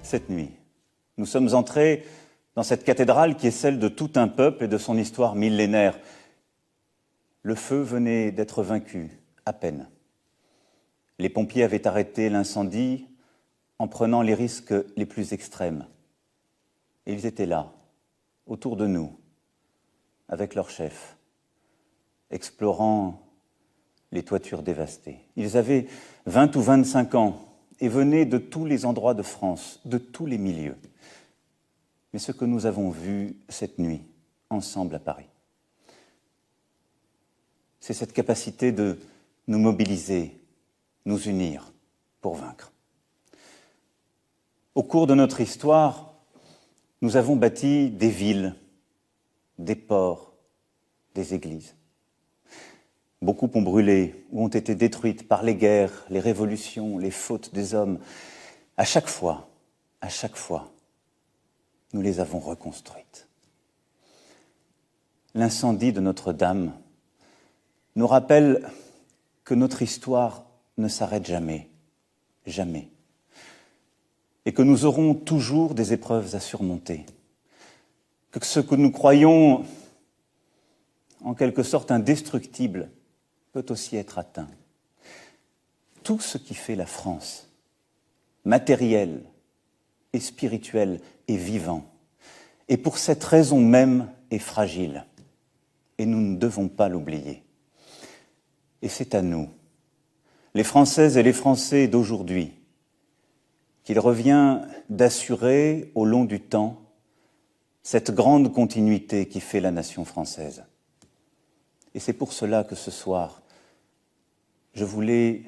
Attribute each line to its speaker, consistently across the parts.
Speaker 1: cette nuit, nous sommes entrés dans cette cathédrale qui est celle de tout un peuple et de son histoire millénaire. Le feu venait d'être vaincu, à peine. Les pompiers avaient arrêté l'incendie en prenant les risques les plus extrêmes. Et ils étaient là, autour de nous, avec leur chef, explorant les toitures dévastées. Ils avaient 20 ou 25 ans et venaient de tous les endroits de France, de tous les milieux. Mais ce que nous avons vu cette nuit, ensemble à Paris, c'est cette capacité de nous mobiliser, nous unir pour vaincre. Au cours de notre histoire, nous avons bâti des villes, des ports, des églises. Beaucoup ont brûlé ou ont été détruites par les guerres, les révolutions, les fautes des hommes. À chaque fois, nous les avons reconstruites. L'incendie de Notre-Dame nous rappelle que notre histoire ne s'arrête jamais, jamais, et que nous aurons toujours des épreuves à surmonter, que ce que nous croyons en quelque sorte indestructible peut aussi être atteint. Tout ce qui fait la France, matériel et spirituel, est vivant, et pour cette raison même est fragile, et nous ne devons pas l'oublier. Et c'est à nous, les Françaises et les Français d'aujourd'hui, qu'il revient d'assurer au long du temps cette grande continuité qui fait la nation française. Et c'est pour cela que ce soir, je voulais,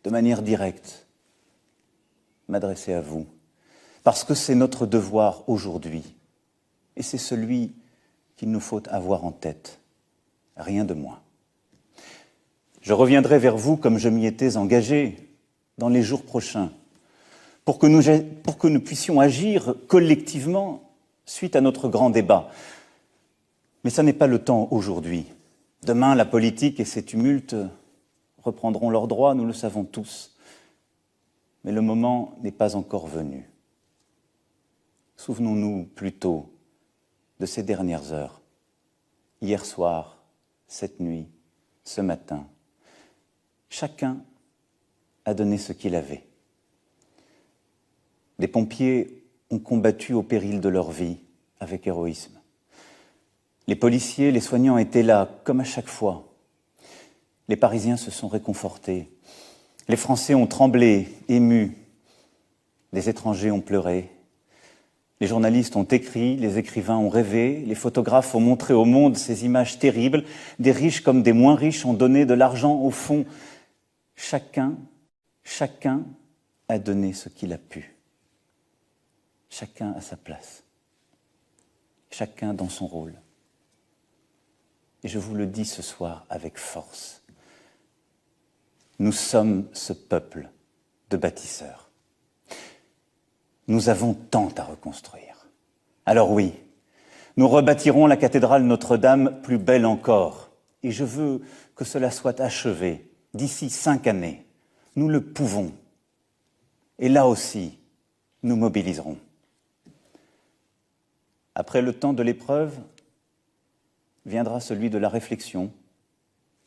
Speaker 1: de manière directe, m'adresser à vous, parce que c'est notre devoir aujourd'hui, et c'est celui qu'il nous faut avoir en tête, rien de moins. Je reviendrai vers vous comme je m'y étais engagé dans les jours prochains, pour que nous puissions agir collectivement suite à notre grand débat. Mais ça n'est pas le temps aujourd'hui. Demain, la politique et ses tumultes reprendront leurs droits, nous le savons tous. Mais le moment n'est pas encore venu. Souvenons-nous plutôt de ces dernières heures, hier soir, cette nuit, ce matin. Chacun a donné ce qu'il avait. Des pompiers ont combattu au péril de leur vie avec héroïsme. Les policiers, les soignants étaient là, comme à chaque fois. Les Parisiens se sont réconfortés. Les Français ont tremblé, émus. Les étrangers ont pleuré. Les journalistes ont écrit, les écrivains ont rêvé, les photographes ont montré au monde ces images terribles. Des riches comme des moins riches ont donné de l'argent au fond. Chacun a donné ce qu'il a pu. Chacun à sa place. Chacun dans son rôle. Et je vous le dis ce soir avec force. Nous sommes ce peuple de bâtisseurs. Nous avons tant à reconstruire. Alors oui, nous rebâtirons la cathédrale Notre-Dame plus belle encore. Et je veux que cela soit achevé d'ici 5 années. Nous le pouvons. Et là aussi, nous mobiliserons. Après le temps de l'épreuve, viendra celui de la réflexion,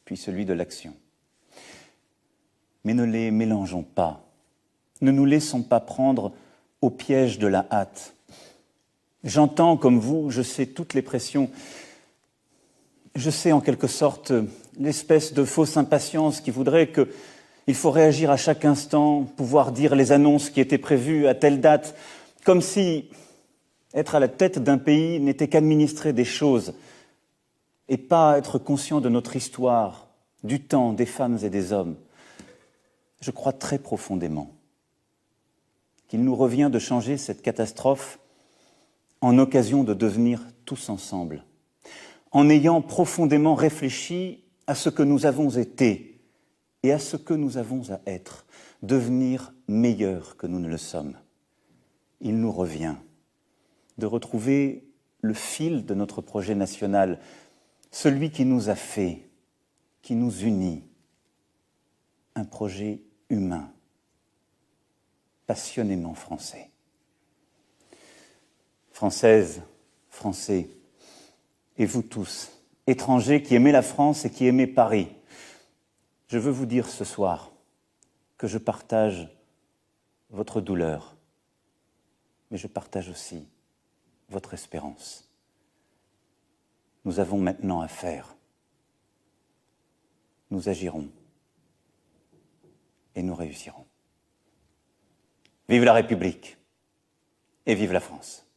Speaker 1: puis celui de l'action. Mais ne les mélangeons pas. Ne nous laissons pas prendre au piège de la hâte. J'entends, comme vous, je sais toutes les pressions. Je sais en quelque sorte l'espèce de fausse impatience qui voudrait qu'il faut réagir à chaque instant, pouvoir dire les annonces qui étaient prévues à telle date, comme si être à la tête d'un pays n'était qu'administrer des choses et pas être conscient de notre histoire, du temps, des femmes et des hommes. Je crois très profondément qu'il nous revient de changer cette catastrophe en occasion de devenir tous ensemble, en ayant profondément réfléchi à ce que nous avons été et à ce que nous avons à être, devenir meilleurs que nous ne le sommes. Il nous revient de retrouver le fil de notre projet national, celui qui nous a fait, qui nous unit, un projet humain, passionnément français. Françaises, Français, et vous tous, étrangers qui aimez la France et qui aimez Paris, je veux vous dire ce soir que je partage votre douleur, mais je partage aussi votre espérance. Nous avons maintenant à faire. Nous agirons et nous réussirons. Vive la République et vive la France.